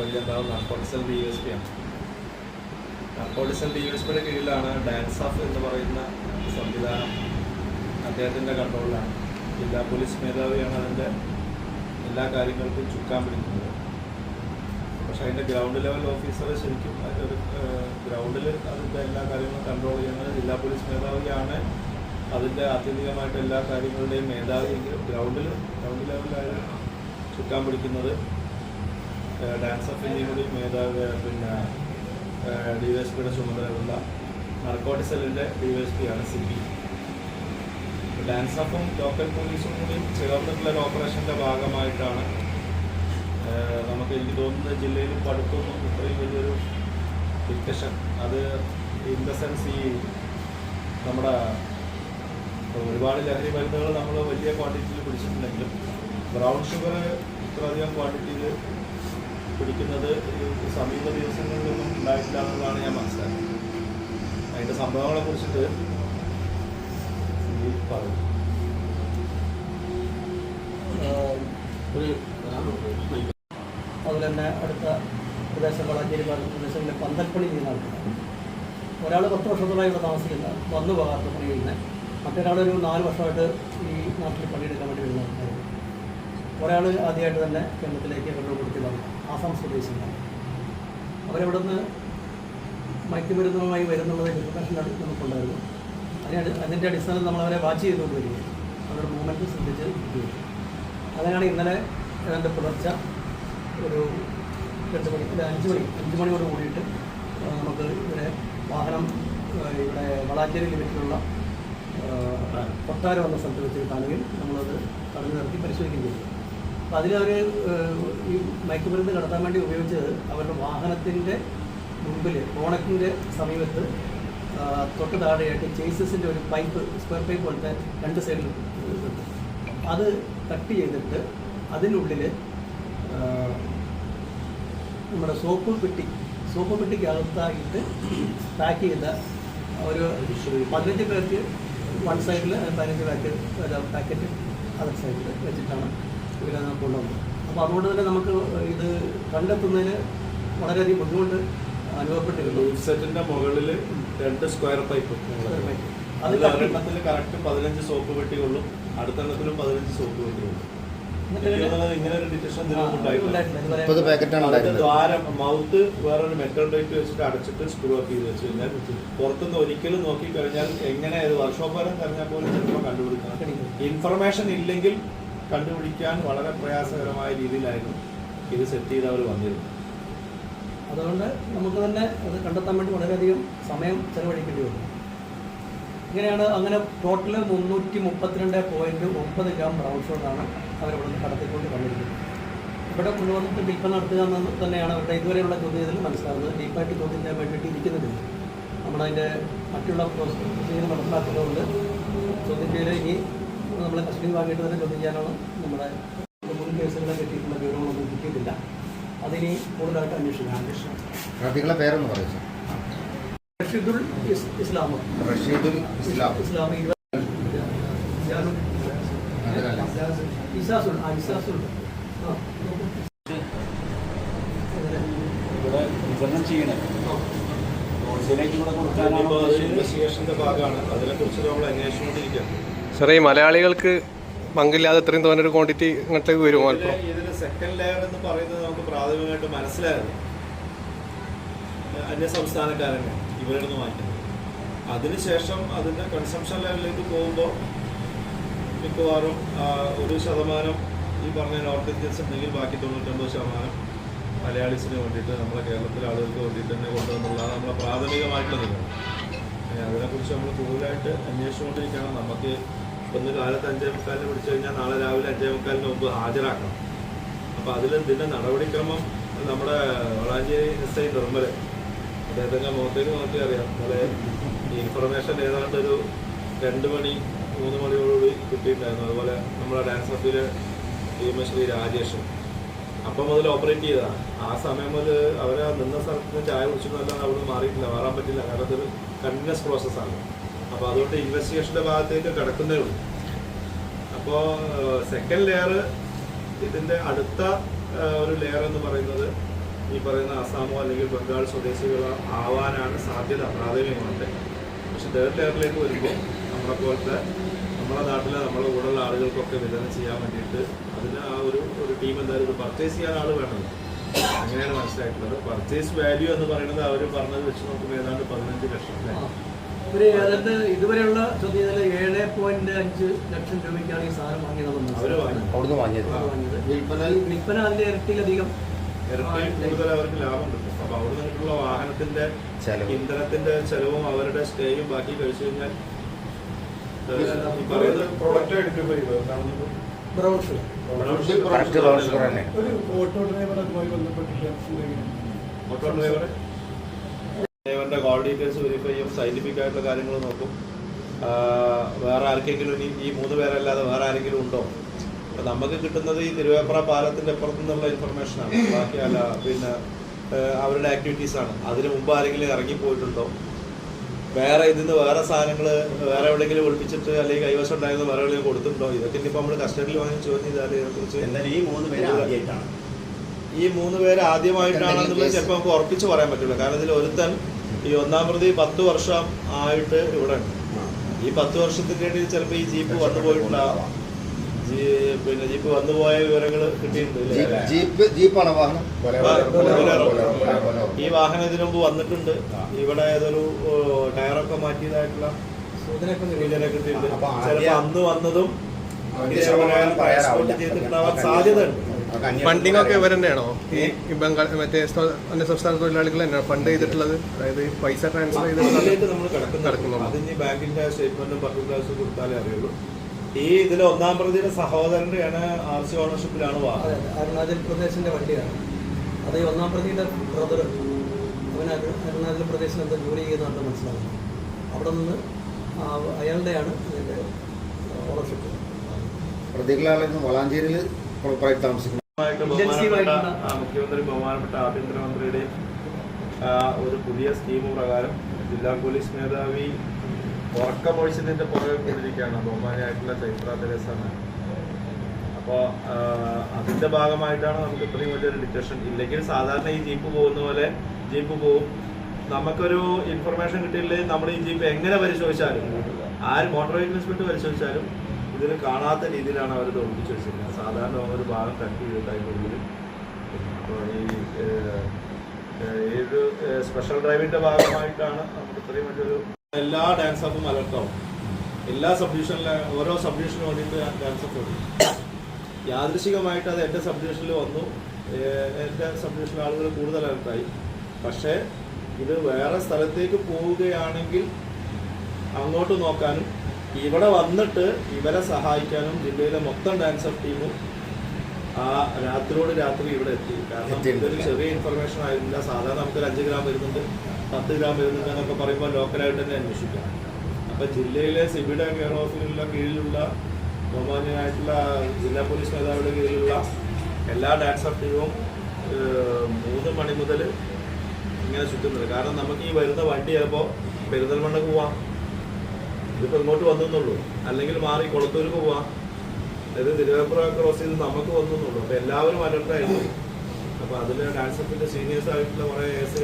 പരിചയമുണ്ടാകും. Narcotics and DSP ആണ്. Narcotics and DSPയുടെ കീഴിലാണ് dance of എന്ന് പറയുന്ന സംവിധാനം. അദ്ദേഹത്തിൻ്റെ കൺട്രോളിലാണ്. ജില്ലാ പോലീസ് മേധാവിയാണ് അതിൻ്റെ എല്ലാ കാര്യങ്ങൾക്കും ചുക്കാൻ പിടിക്കുന്നത്. പക്ഷേ അതിൻ്റെ ഗ്രൗണ്ട് ലെവൽ ഓഫീസർ ശരിക്കും അതിൻ്റെ ഗ്രൗണ്ടിൽ അതിൻ്റെ എല്ലാ കാര്യങ്ങളും കൺട്രോൾ ചെയ്യുന്നത് ജില്ലാ പോലീസ് മേധാവിയാണ്. അതിൻ്റെ ആത്യന്തികമായിട്ട് എല്ലാ കാര്യങ്ങളുടെയും മേധാവിയെങ്കിലും ഗ്രൗണ്ട് ലെവലിലായാലും ചുക്കാൻ പിടിക്കുന്നത് ഡാൻസ് ഓഫിൻ്റെയും കൂടി മേധാവി പിന്നെ DYSPയുടെ ചുമതലയുള്ള നാർക്കോട്ടിക് സെല്ലിൻ്റെ DYSP ആണ് CP. ഡാൻസ് ഓഫും ലോക്കൽ പോലീസും കൂടി ചേർന്നിട്ടുള്ള ഒരു ഓപ്പറേഷൻ്റെ ഭാഗമായിട്ടാണ് എനിക്ക് തോന്നുന്നത് ജില്ലയിൽ അടുത്തൊന്നും ഇത്രയും വലിയൊരു ഡിസ്കഷൻ. അത് ഇൻ ദ സെൻസ് ഈ നമ്മുടെ ഒരുപാട് ലഹരി മരുന്നുകൾ നമ്മൾ വലിയ ക്വാണ്ടിറ്റിയിൽ പിടിച്ചിട്ടുണ്ടെങ്കിലും ബ്രൗൺ ഷുഗർ ഇത്രയധികം ക്വാണ്ടിറ്റിയിൽ പിടിക്കുന്നത് സമീപ ദിവസങ്ങളിലൊന്നും ഉണ്ടായിട്ടില്ല എന്നുള്ളതാണ് ഞാൻ മനസ്സിലാക്കുന്നത്. അതിൻ്റെ സംഭവങ്ങളെ കുറിച്ചിട്ട് പറയും. അതുപോലെ തന്നെ അടുത്ത പ്രദേശം വളാഞ്ചേരി പ്രദേശങ്ങളിലെ പന്തൽപ്പണി ചെയ്യുന്ന ആൾക്കാരാണ്. ഒരാൾ 10 വർഷത്തോളമായി ഇവിടെ താമസിക്കുന്ന വന്നു പോകാത്ത പണി ചെയ്യുന്നത്, മറ്റൊരാളൊരു 4 വർഷമായിട്ട് ഈ നാട്ടിൽ പണിയെടുക്കാൻ വേണ്ടി വരുന്ന ആൾക്കാർ. ഒരാൾ ആദ്യമായിട്ട് തന്നെ കേരളത്തിലേക്ക് കണ്ടുപിടിച്ചതാണ്, ആസാം സ്വദേശികളാണ്. അവരവിടെ നിന്ന് മയക്കുമരുന്നുമായി വരുന്നുള്ളത് ഇൻഫർമേഷൻ നമുക്കുണ്ടായിരുന്നു. അതിൻ്റെ അടിസ്ഥാനത്തിൽ നമ്മളവരെ വാച്ച് ചെയ്തുകൊണ്ട് വരികയും അവരുടെ മൂവ്മെൻറ്റ് ശ്രദ്ധിച്ച് കിട്ടുകയും. അങ്ങനെയാണ് ഇന്നലെ ഏതാണ്ട് പുലർച്ചെ ഒരു 5 മണിയോട് കൂടിയിട്ട് നമുക്ക് ഇവിടെ വാഹനം ഇവിടെ വളാഞ്ചേരി ലിമിറ്റിലുള്ള കൊട്ടാരം എന്ന സ്ഥലത്ത് വെച്ച് കാണുകയും നമ്മളത് തടഞ്ഞു നിർത്തി പരിശോധിക്കുകയും ചെയ്തു. അപ്പോൾ അതിലവർ ഈ മയക്കുമരുന്ന് കടത്താൻ വേണ്ടി ഉപയോഗിച്ചത് അവരുടെ വാഹനത്തിൻ്റെ മുമ്പിൽ ബോണറ്റിൻ്റെ സമീപത്ത് തൊട്ട് താഴെയായിട്ട് ചേസസിൻ്റെ ഒരു പൈപ്പ്, സ്ക്വയർ പൈപ്പ് പോലത്തെ 2 സൈഡിൽ അത് കട്ട് ചെയ്തിട്ട് അതിനുള്ളിൽ നമ്മുടെ സോപ്പ് പെട്ടിക്കകത്തായിട്ട് പാക്ക് ചെയ്ത ഒരു 15 പേർക്ക് വൺ സൈഡിൽ 15 പാക്കറ്റ് അതർ സൈഡിൽ വെച്ചിട്ടാണ് ഇവരത് കൊണ്ടുവന്നത്. അപ്പോൾ അതുകൊണ്ട് തന്നെ നമുക്ക് ഇത് കണ്ടെത്തുന്നതിന് വളരെയധികം ബുദ്ധിമുട്ട് അനുഭവപ്പെട്ടിരുന്നു. സെറ്റിൻ്റെ മുകളിൽ 2 സ്ക്വയർ പൈപ്പ്, അത് ഒരെണ്ണത്തിൽ കറക്റ്റ് 15 സോപ്പ് പെട്ടികൊള്ളും, അടുത്തെണ്ണത്തിലും 15 സോപ്പ് പെട്ടികൊള്ളും. ഇങ്ങനെ ഒരു ഡിറ്റക്ഷൻ ദ്വാരം മൗത്ത് വേറൊരു മെറ്റൽ പ്ലേറ്റ് വെച്ചിട്ട് അടച്ചിട്ട് സ്ക്രൂ അപ്പ് ചെയ്ത് വെച്ച് കഴിഞ്ഞാൽ പുറത്തുനിന്ന് ഒരിക്കലും നോക്കിക്കഴിഞ്ഞാൽ എങ്ങനെ ഒരു വർക്ക്ഷോപ്പ് വരെ കഴിഞ്ഞാൽ പോലും ചിലപ്പോൾ കണ്ടുപിടിക്കണം. ഇൻഫർമേഷൻ ഇല്ലെങ്കിൽ കണ്ടുപിടിക്കാൻ വളരെ പ്രയാസകരമായ രീതിയിലായിരുന്നു ഇത് സെറ്റ് ചെയ്ത് അവർ വന്നിരുന്നത്. അതുകൊണ്ട് നമുക്ക് തന്നെ അത് കണ്ടെത്താൻ വേണ്ടി വളരെയധികം സമയം ചെലവഴിക്കേണ്ടി വന്നു. ഇങ്ങനെയാണ് അങ്ങനെ ടോട്ടൽ 332.9 ഗ്രാം ബ്രൗൺ ഷുഗറാണ് അവരിവിടെ നിന്ന് കടത്തിക്കൊണ്ട് വന്നിരിക്കുന്നത്. ഇവിടെ കൊണ്ടുവന്നിട്ട് ഡീപ്പ് നടത്തുക എന്ന് തന്നെയാണ് അവരുടെ ഇതുവരെയുള്ള ചോദ്യത്തിൽ മനസ്സിലാകുന്നത്. ഡീപ്പായിട്ട് ചോദ്യം ചെയ്യാൻ വേണ്ടിയിട്ട് ഇരിക്കുന്നില്ല. നമ്മളതിൻ്റെ മറ്റുള്ള പ്രൊസീജിയർ നടപ്പിലാക്കുന്നതുകൊണ്ട് ചോദ്യം ചെയ്യൽ ഇനി നമ്മളെ കസ്റ്റഡി വാങ്ങിയിട്ട് തന്നെ ചോദ്യം ചെയ്യാനാണ്. നമ്മുടെ മുൻ കേസുകളെ പറ്റിയിട്ടുള്ള വിവരങ്ങളൊന്നും കിട്ടിയിട്ടില്ല. അതിനി കൂടുതലായിട്ട് അന്വേഷിക്കാം. പ്രതികളുടെ പേരൊന്ന് പറയും. റഷീദുൽ ഇസ്ലാം ഇൻവെസ്റ്റിഗേഷന്റെ ഭാഗമാണ്. അതിനെക്കുറിച്ച് നമ്മൾ അന്വേഷിച്ചുകൊണ്ടിരിക്കുകയാണ്. സാറേ, ഈ മലയാളികൾക്ക് പങ്കില്ലാതെ ഇത്രയും തോന്നൊരു ക്വാണ്ടിറ്റി ഇങ്ങോട്ടേക്ക് വരുമോ? ഇതിന് സെക്കൻഡ് ലെയർ എന്ന് പറയുന്നത് നമുക്ക് പ്രാഥമികമായിട്ട് മനസ്സിലായിരുന്നു അന്യ സംസ്ഥാനക്കാരനെ ഇവരുടെ നിന്ന് വാങ്ങിക്കുന്നത്. അതിനുശേഷം അതിൻ്റെ കൺസംഷൻ ലെവലിലേക്ക് പോകുമ്പോൾ മിക്കവാറും 1% ഈ പറഞ്ഞ നോർത്ത് ഇന്ത്യൻസ് ഉണ്ടെങ്കിൽ ബാക്കി 99% മലയാളീസിന് വേണ്ടിയിട്ട് നമ്മളെ കേരളത്തിലെ ആളുകൾക്ക് വേണ്ടിയിട്ട് തന്നെ കൊണ്ടുവന്നുള്ളതാണ് നമ്മളെ പ്രാഥമികമായിട്ടുള്ള നിഗമനം. അതിനെക്കുറിച്ച് നമ്മൾ കൂടുതലായിട്ട് അന്വേഷിച്ചുകൊണ്ടിരിക്കണം. നമുക്ക് ഇന്ന് കാലത്ത് 5:45 പിടിച്ചു കഴിഞ്ഞാൽ നാളെ രാവിലെ 5:45 മുമ്പ് ഹാജരാക്കണം. അപ്പോൾ അതിൽ ഇതിൻ്റെ നടപടിക്രമം നമ്മുടെ വളാഞ്ചേരി SI നിർമ്മൽ അദ്ദേഹത്തിൻ്റെ മുഖത്തേക്ക് നോക്കി അറിയാം. നമ്മളെ ഈ ഇൻഫർമേഷൻ ഏതാണ്ട് ഒരു 2 മണി 3 മണിയോടുകൂടി കിട്ടിയിട്ടുണ്ടായിരുന്നു. അതുപോലെ നമ്മുടെ ഡാൻസ് ഓഫിൽ ശ്രീ രാജേഷും അപ്പം മുതൽ ഓപ്പറേറ്റ് ചെയ്തതാണ്. ആ സമയം മുതൽ അവരെ നിന്ന സ്ഥലത്ത് നിന്ന് ചായ കുടിച്ചെന്നല്ലാതെ അവിടെ മാറിയിട്ടില്ല, മാറാൻ പറ്റില്ല. കാരണം അതൊരു കണ്ടിന്യൂസ് പ്രോസസ്സാണ്. അപ്പോൾ അതുകൊണ്ട് ഇൻവെസ്റ്റിഗേഷൻ്റെ ഭാഗത്തേക്ക് കിടക്കുന്നേ ഉള്ളൂ. അപ്പോൾ സെക്കൻഡ് ലെയർ ഇതിൻ്റെ അടുത്ത ഒരു ലെയർ എന്ന് പറയുന്നത് ഈ പറയുന്ന ആസാമോ അല്ലെങ്കിൽ ബംഗാൾ സ്വദേശികളോ ആവാനാണ് സാധ്യത പ്രാഥമികമായിട്ട്. പക്ഷെ തേർഡ് ലെയറിലേക്ക് വരുമ്പോൾ നമ്മളെ നാട്ടിലെ നമ്മളെ കൂടെയുള്ള ആളുകൾക്കൊക്കെ വിതരണം ചെയ്യാൻ വേണ്ടിയിട്ട് അതിന് ആ ഒരു ടീം എന്തായാലും ഇത് പർച്ചേസ് ചെയ്യാൻ ആൾ വേണം. അങ്ങനെയാണ് മനസ്സിലായിട്ടുള്ളത്. പർച്ചേസ് വാല്യൂ എന്ന് പറയുന്നത് അവർ പറഞ്ഞത് വെച്ച് നോക്കുമ്പോൾ ഏതാണ്ട് 15 ലക്ഷം. അതായത് ഇതുവരെയുള്ള ചോദ്യത്തിൽ 7.5 ലക്ഷം രൂപയ്ക്കാണ് ഈ സാധനം വാങ്ങിയതെന്ന് അവർ വാങ്ങി അവിടുന്ന് വാങ്ങിയത്. വിൽപ്പന അതിന്റെ ഇരട്ടിയിലധികം കൂടുതൽ അവർക്ക് ലാഭം കിട്ടും. അപ്പൊ അവിടെ നിന്നിട്ടുള്ള വാഹനത്തിന്റെ ഇന്ധനത്തിന്റെ ചെലവും അവരുടെ സ്റ്റേയും ബാക്കി കഴിച്ചു കഴിഞ്ഞാൽ ഈ പറയുന്ന പ്രോഡക്റ്റ് ഐഡന്റിഫൈ ചെയ്തത് ബ്രൗൺ ഷുഗർ ഒരു ഓട്ടോ ഡ്രൈവറുമായി ബന്ധപ്പെട്ടിട്ട് ഓട്ടോ ഡ്രൈവറിന്റെ കോൾ ഡീറ്റെയിൽസ് വെരിഫൈ ചെയ്യും, സയന്റിഫിക് ആയിട്ടുള്ള കാര്യങ്ങൾ നോക്കും. വേറെ ആർക്കെങ്കിലും ഇനി ഈ 3 പേരല്ലാതെ വേറെ ആരെങ്കിലും ഉണ്ടോ? അപ്പം നമുക്ക് കിട്ടുന്നത് ഈ തിരുവേപ്ര പാലത്തിൻ്റെ അപ്പുറത്തു നിന്നുള്ള ഇൻഫർമേഷനാണ്. ബാക്കി അല്ല പിന്നെ അവരുടെ ആക്ടിവിറ്റീസാണ്. അതിന് മുമ്പ് ആരെങ്കിലും ഇറങ്ങിപ്പോയിട്ടുണ്ടോ, വേറെ ഇതിന്ന് വേറെ സാധനങ്ങൾ വേറെ എവിടെയെങ്കിലും ഒളിപ്പിച്ചിട്ട് അല്ലെങ്കിൽ കൈവശം ഉണ്ടായിരുന്ന വേറെ എവിടെയെങ്കിലും കൊടുത്തിട്ടുണ്ടോ? ഇതൊക്കെ ഇനിയിപ്പോൾ നമ്മൾ കസ്റ്റഡിയിൽ വാങ്ങി ചോദ്യം ചെയ്താൽ ഇതിനെക്കുറിച്ച് ഈ 3 പേര് ആദ്യമായിട്ടാണെന്നുള്ളത് ചിലപ്പോൾ നമുക്ക് ഉറപ്പിച്ച് പറയാൻ പറ്റില്ല. കാരണം ഇതിൽ ഒരുത്തൻ ഈ 1-ാം പ്രതി 10 വർഷം ആയിട്ട് ഇവിടെ ഉണ്ട്. ഈ 10 വർഷത്തിൻ്റെ ഇടയിൽ ചിലപ്പോൾ ഈ ജീപ്പ് വന്നു പോയിട്ടുണ്ടാവാം. പിന്നെ ജീപ്പ് വന്നുപോയ വിവരങ്ങൾ കിട്ടിയിട്ടുണ്ട്. ജീപ്പാണ് വാഹനം. ഈ വാഹനം ഇതിനു മുമ്പ് വന്നിട്ടുണ്ട്. ഇവിടെ ഏതൊരു ടയറൊക്കെ മാറ്റിയതായിട്ടുള്ള സൂചന കിട്ടിയിട്ടുണ്ട്. ചിലപ്പോൾ അന്ന് വന്നതും ട്രാൻസ്പോർട്ട് ചെയ്തിട്ടുണ്ടാവാൻ സാധ്യതയുണ്ട്. ഫണ്ടിങ് ഒക്കെ ഇവർ തന്നെയാണോ? ഈ ബംഗാൾ മറ്റേ അന്യസംസ്ഥാന തൊഴിലാളികൾ തന്നെയാണ് ഫണ്ട് ചെയ്തിട്ടുള്ളത്? അതായത് പൈസ ട്രാൻസ്ഫർ അതിലേക്ക് നമ്മൾ കിടക്കുന്നു. അതിന് ബാങ്കിന്റെ സ്റ്റേറ്റ്മെന്റും പർട്ടിക്കുലേഴ്സും കൊടുത്താലേ അറിയുള്ളൂ. ഈ ഇതിൽ 1-ാം പ്രതിയുടെ സഹോദരന്റെയാണ് RC ഓണർഷിപ്പിലാണ് വാഹനം. അരുണാചൽ പ്രദേശിന്റെ വണ്ടിയാണ് അത്. ഈ 1-ാം പ്രതിയുടെ ബ്രദർ അവൻ അരുണാചൽ പ്രദേശിൽ എന്താ ജോലി ചെയ്യുന്നതാണെന്ന് മനസ്സിലാകുന്നു. അവിടെ നിന്ന് അയാളുടെയാണ് ഇതിന്റെ ഓണർഷിപ്പ്. പ്രതികളാണെന്ന് വളാഞ്ചേരിയിൽ താമസിക്കുന്നു. മുഖ്യമന്ത്രി ബഹുമാനപ്പെട്ട ആഭ്യന്തരമന്ത്രിയുടെയും ഒരു പുതിയ സ്കീം പ്രകാരം ജില്ലാ പോലീസ് മേധാവി ഉറക്കമൊഴിച്ചതിന്റെ പുറകെ കൊണ്ടിരിക്കുകയാണ് ബഹുമാനിയായിട്ടുള്ള ചൈത്ര തെരേസ. അപ്പോൾ അതിന്റെ ഭാഗമായിട്ടാണ് നമുക്ക് ഇത്രയും വലിയൊരു ഡിറ്റക്ഷൻ. ഇല്ലെങ്കിൽ സാധാരണ ഈ ജീപ്പ് പോകുന്ന പോലെ ജീപ്പ് പോകും. നമുക്കൊരു ഇൻഫർമേഷൻ കിട്ടിയില്ലെങ്കിൽ നമ്മൾ ഈ ജീപ്പ് എങ്ങനെ പരിശോധിച്ചാലും, ആര് മോട്ടോർ വെഹിക്കിൾ ഇൻസ്പെക്ടർ പരിശോധിച്ചാലും ഇതിൽ കാണാത്ത രീതിയിലാണ് അവർ ഒളിപ്പിച്ച് വെച്ചിരിക്കുന്നത്. സാധാരണ ഒരു ഭാഗം കട്ട് ചെയ്തിട്ടായിട്ടുള്ളിൽ. അപ്പോൾ ഏത് സ്പെഷ്യൽ ഡ്രൈവിന്റെ ഭാഗമായിട്ടാണ് നമുക്ക് ഇത്രയും വലിയൊരു എല്ലാ ഡാൻസ് ഓഫും അലർട്ടാവും. എല്ലാ സബ് ഡിവിഷനിലെ ഓരോ സബ് ഡിവിഷനും വേണ്ടിയിട്ട് ഡാൻസ് ഓഫ് ഓടി. യാദൃശികമായിട്ട് അത് എൻ്റെ സബ് ഡിവിഷനിൽ വന്നു. എൻ്റെ സബ് ഡിവിഷനിലെ ആളുകൾ കൂടുതൽ അലർട്ടായി. പക്ഷേ ഇത് വേറെ സ്ഥലത്തേക്ക് പോവുകയാണെങ്കിൽ അങ്ങോട്ട് നോക്കാനും ഇവിടെ വന്നിട്ട് ഇവരെ സഹായിക്കാനും ജില്ലയിലെ മൊത്തം ഡാൻസ് ഓഫ് ടീമും ആ രാത്രിയോട് രാത്രി ഇവിടെ എത്തി. കാരണം ഇതൊരു ചെറിയ ഇൻഫർമേഷൻ ആയിരുന്നില്ല. സാധാരണ നമുക്കൊരു 5 ഗ്രാം വരുന്നുണ്ട്, 10 ഗ്രാം വരുന്നുണ്ട് എന്നൊക്കെ പറയുമ്പോൾ ലോക്കലായിട്ട് തന്നെ അന്വേഷിക്കാം. അപ്പം ജില്ലയിലെ സിബിയുടെ കെയർ ഓഫിലുള്ള കീഴിലുള്ള ബഹുമാന്യനായിട്ടുള്ള ജില്ലാ പോലീസ് മേധാവിയുടെ കീഴിലുള്ള എല്ലാ ഡാൻസ് ഓഫ് ടീമും 3 മണി മുതൽ ഇങ്ങനെ ചുറ്റുന്നുണ്ട്. കാരണം നമുക്ക് ഈ വരുന്ന വണ്ടി ചിലപ്പോൾ പെരിന്തൽമണ്ണക്ക് പോവാം, ഇതിപ്പോൾ ഇങ്ങോട്ട് വന്നെന്നുള്ളൂ, അല്ലെങ്കിൽ മാറി കൊളത്തൂർക്ക് പോവാം, അതായത് തിരുവേപ്ര ക്രോസ് ചെയ്ത് നമുക്ക് വന്നെന്നുള്ളൂ. അപ്പോൾ എല്ലാവരും അലർട്ടായിരുന്നു. അപ്പോൾ അതിൽ ഡാൻസപ്പിൻ്റെ സീനിയേഴ്സ് ആയിട്ടുള്ള കുറേ ASI